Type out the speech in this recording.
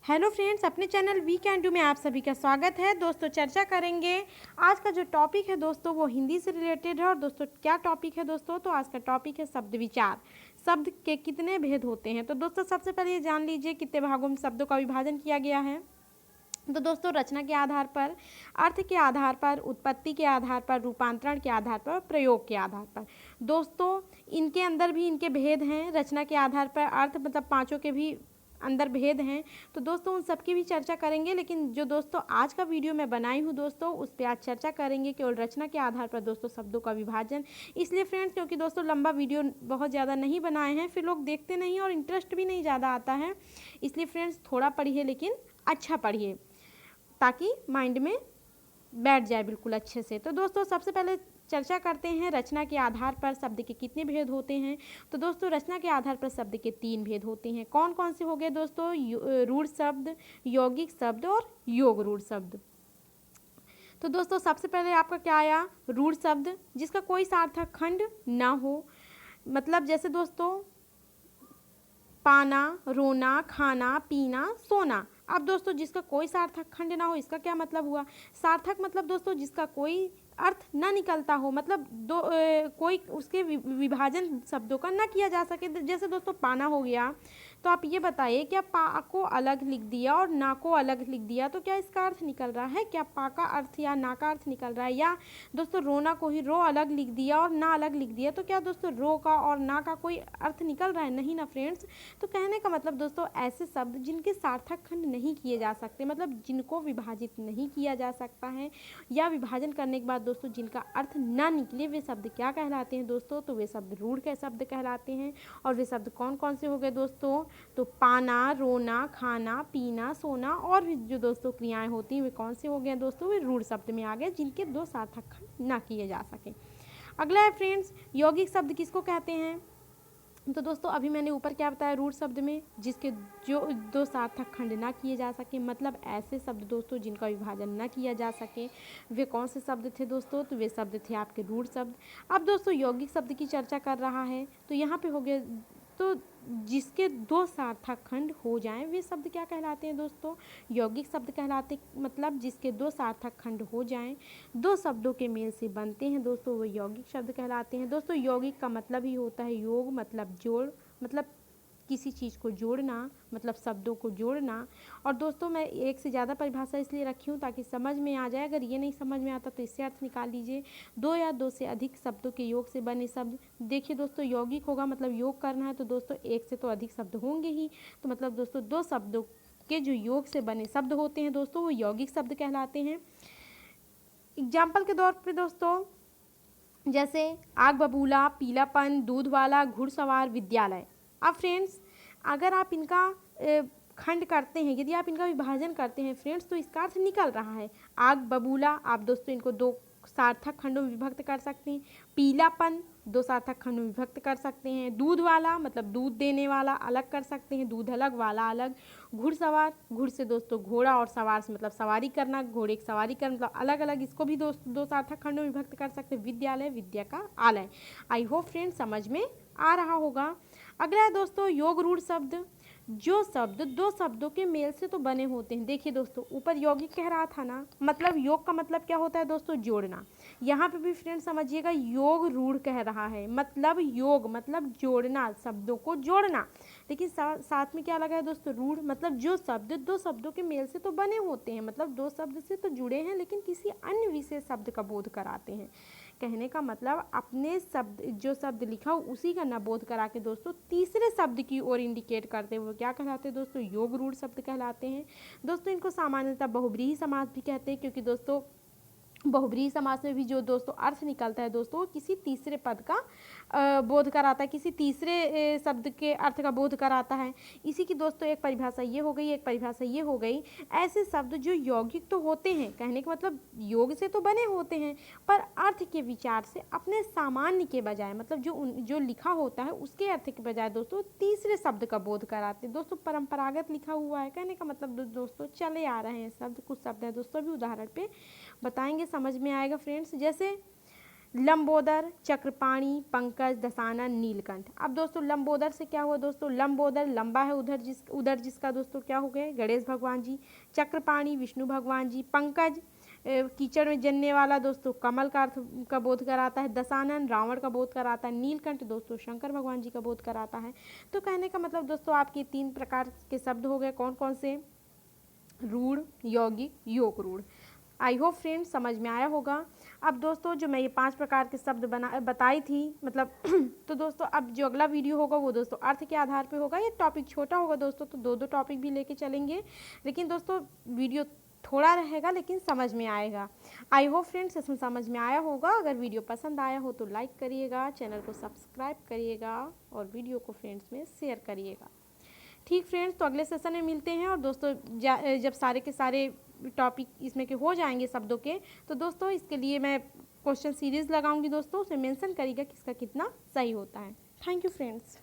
Hello friends, अपने channel we can do में आप सभी का स्वागत है। दोस्तों चर्चा करेंगे आज का जो टॉपिक है दोस्तों वो हिंदी से रिलेटेड है। और दोस्तों क्या टॉपिक है दोस्तों, तो आज का टॉपिक है शब्द विचार। शब्द के कितने भेद होते हैं। तो दोस्तों सबसे पहले ये जान लीजिए कितने भागों में शब्दों का विभाजन किया गया है। तो दोस्तों रचना के आधार पर, अर्थ के आधार पर, उत्पत्ति के आधार पर, रूपांतरण के आधार पर, प्रयोग के आधार पर। दोस्तों इनके अंदर भी इनके भेद हैं। रचना के आधार पर अर्थ मतलब पांचों के भी अंदर भेद हैं। तो दोस्तों उन सब की भी चर्चा करेंगे, लेकिन जो दोस्तों आज का वीडियो मैं बनाई हूँ दोस्तों उस पर आज चर्चा करेंगे केवल रचना के आधार पर दोस्तों शब्दों का विभाजन। इसलिए फ्रेंड्स क्योंकि दोस्तों लंबा वीडियो बहुत ज़्यादा नहीं बनाए हैं, फिर लोग देखते नहीं और इंटरेस्ट भी नहीं ज़्यादा आता है। इसलिए फ्रेंड्स थोड़ा पढ़िए लेकिन अच्छा पढ़िए ताकि माइंड में बैठ जाए बिल्कुल अच्छे से। तो दोस्तों सबसे पहले चर्चा करते हैं रचना के आधार पर शब्द के कितने भेद होते हैं। तो दोस्तों रचना के आधार पर शब्द के 3 भेद होते हैं। कौन कौन से हो गए दोस्तों? रूढ़ शब्द, यौगिक शब्द और योग रूढ़ शब्द। तो दोस्तों सबसे पहले आपका क्या आया? रूढ़ शब्द, जिसका कोई सार्थक खंड ना हो। मतलब जैसे दोस्तों पाना, रोना, खाना, पीना, सोना। अब दोस्तों जिसका कोई सार्थक खंड ना हो, इसका क्या मतलब हुआ? सार्थक मतलब दोस्तों जिसका कोई अर्थ ना निकलता हो, मतलब कोई उसके विभाजन शब्दों का ना किया जा सके। जैसे दोस्तों पाना हो गया, तो आप ये बताइए क्या पा को अलग लिख दिया और ना को अलग लिख दिया तो क्या इसका अर्थ निकल रहा है? क्या पा का अर्थ या ना का अर्थ निकल रहा है? या दोस्तों रोना को ही रो अलग लिख दिया और ना अलग लिख दिया तो क्या दोस्तों रो का और ना का कोई अर्थ निकल रहा है? नहीं ना फ्रेंड्स। तो कहने का मतलब दोस्तों ऐसे शब्द जिनके सार्थक खंड नहीं किए जा सकते, मतलब जिनको विभाजित नहीं किया जा सकता है, या विभाजन करने के बाद दोस्तों जिनका अर्थ ना निकले, वे शब्द क्या कहलाते हैं दोस्तों? तो वे शब्द रूढ़ के शब्द कहलाते हैं। और वे शब्द कौन कौन से हो गए दोस्तों? तो पाना, रोना, खाना, पीना, सोना और भी जो दोस्तों क्रियाएं होती हैं वे कौन से हो गए दोस्तों? वे रूढ़ शब्द में आ गए, जिनके 2 सार्थक खंड ना किए जा सके। अगला है फ्रेंड्स यौगिक शब्द किसको कहते हैं? तो दोस्तों अभी मैंने ऊपर क्या बताया? रूढ़ शब्द में जिसके जो 2 सार्थक खंड ना किए जा सके, मतलब ऐसे शब्द दोस्तों जिनका विभाजन ना किया जा सके, वे कौन से शब्द थे दोस्तों? तो वे शब्द थे आपके रूढ़ शब्द। अब दोस्तों यौगिक शब्द की चर्चा कर रहा है, तो यहाँ पे हो गए तो जिसके 2 सार्थक खंड हो जाएं वे शब्द क्या कहलाते हैं दोस्तों? यौगिक शब्द कहलाते, मतलब जिसके 2 सार्थक खंड हो जाएं, 2 शब्दों के मेल से बनते हैं दोस्तों, वो यौगिक शब्द कहलाते हैं। दोस्तों यौगिक का मतलब ही होता है योग, मतलब जोड़, मतलब किसी चीज़ को जोड़ना, मतलब शब्दों को जोड़ना। और दोस्तों मैं एक से ज़्यादा परिभाषा इसलिए रखी हूँ ताकि समझ में आ जाए। अगर ये नहीं समझ में आता तो इससे अर्थ निकाल लीजिए। 2 या 2 से अधिक शब्दों के योग से बने शब्द। देखिए दोस्तों यौगिक होगा मतलब योग करना है, तो दोस्तों 1 से तो अधिक शब्द होंगे ही, तो मतलब दोस्तों 2 शब्दों के जो योग से बने शब्द होते हैं दोस्तों वो यौगिक शब्द कहलाते हैं। एग्जाम्पल के तौर पे दोस्तों जैसे आग बबूला, पीलापन, दूध वाला, घुड़सवार, विद्यालय। अब फ्रेंड्स अगर आप इनका खंड करते हैं, यदि आप इनका विभाजन करते हैं फ्रेंड्स, तो इसका अर्थ निकल रहा है। आग बबूला आप दोस्तों इनको 2 सार्थक खंडों में विभक्त कर सकते हैं। पीलापन 2 सार्थक खंडों में विभक्त कर सकते हैं। दूध वाला मतलब दूध देने वाला अलग कर सकते हैं, दूध अलग वाला अलग। घुड़सवार, घुड़ से दोस्तों घोड़ा और सवार से मतलब सवारी करना, घोड़े की सवारी करना, मतलब अलग अलग, इसको भी 2 सार्थक खंडों में विभक्त कर सकते हैं। विद्यालय, विद्या का आलय। आई होप फ्रेंड्स समझ में आ रहा होगा। अगला है दोस्तों योग रूढ़ शब्द। जो शब्द 2 शब्दों के मेल से तो बने होते हैं। देखिए दोस्तों ऊपर यौगिक कह रहा था ना, मतलब योग का मतलब क्या होता है दोस्तों? जोड़ना। यहाँ पे भी फ्रेंड समझिएगा योग रूढ़ कह रहा है, मतलब योग मतलब जोड़ना, शब्दों को जोड़ना। लेकिन साथ में क्या लगा है दोस्तों? रूढ़, मतलब जो शब्द 2 शब्दों के मेल से तो बने होते हैं, मतलब 2 शब्द से तो जुड़े हैं लेकिन किसी अन्य विशेष शब्द का बोध कराते हैं। कहने का मतलब अपने शब्द, जो शब्द लिखा हो उसी का न बोध करा के दोस्तों तीसरे शब्द की ओर इंडिकेट करते हुए क्या कहलाते हैं दोस्तों? योग रूढ़ शब्द कहलाते हैं। दोस्तों इनको सामान्यतः बहुब्रीही समास भी कहते हैं, क्योंकि दोस्तों बहुब्रीही समास में भी जो दोस्तों अर्थ निकलता है दोस्तों वो किसी तीसरे पद का बोध कराता है, किसी तीसरे शब्द के अर्थ का बोध कराता है। इसी की दोस्तों एक परिभाषा ये हो गई, एक परिभाषा ये हो गई। ऐसे शब्द जो यौगिक तो होते हैं, कहने का मतलब योग से तो बने होते हैं, पर अर्थ के विचार से अपने सामान्य के बजाय, मतलब जो लिखा होता है उसके अर्थ के बजाय दोस्तों तीसरे शब्द का बोध कराते हैं। दोस्तों परंपरागत लिखा हुआ है, कहने का मतलब दोस्तों चले आ रहे हैं शब्द, कुछ शब्द है दोस्तों अभी उदाहरण पे बताएंगे, समझ में आएगा फ्रेंड्स। जैसे लंबोदर, चक्रपाणी, पंकज, दशानन, नीलकंठ। अब दोस्तों लंबोदर से क्या हुआ दोस्तों, लंबोदर लंबा है, उधर जिसका दोस्तों क्या हो गए, गणेश भगवान जी। चक्रपाणी विष्णु भगवान जी। पंकज कीचड़ में जलने वाला दोस्तों कमल का अर्थ का बोध कराता है। दशानन रावण का बोध कराता है। नीलकंठ दोस्तों शंकर भगवान जी का बोध कराता है। तो कहने का मतलब दोस्तों आपके 3 प्रकार के शब्द हो गए, कौन कौन से, रूढ़, यौगिक, योग रूढ़। आई होप फ्रेंड्स समझ में आया होगा। अब दोस्तों जो मैं ये 5 प्रकार के शब्द बताई थी मतलब तो दोस्तों अब जो अगला वीडियो होगा वो दोस्तों अर्थ के आधार पे होगा। ये टॉपिक छोटा होगा दोस्तों, तो 2-2 टॉपिक भी लेके चलेंगे, लेकिन दोस्तों वीडियो थोड़ा रहेगा लेकिन समझ में आएगा। आई होप फ्रेंड्स इसमें समझ में आया होगा। अगर वीडियो पसंद आया हो तो लाइक करिएगा, चैनल को सब्सक्राइब करिएगा और वीडियो को फ्रेंड्स में शेयर करिएगा। ठीक फ्रेंड्स, तो अगले सेशन में मिलते हैं। और दोस्तों जब सारे के सारे टॉपिक इसमें के हो जाएंगे शब्दों के, तो दोस्तों इसके लिए मैं क्वेश्चन सीरीज़ लगाऊंगी दोस्तों, उसमें मेंशन करिएगा किसका कितना सही होता है। Thank you friends.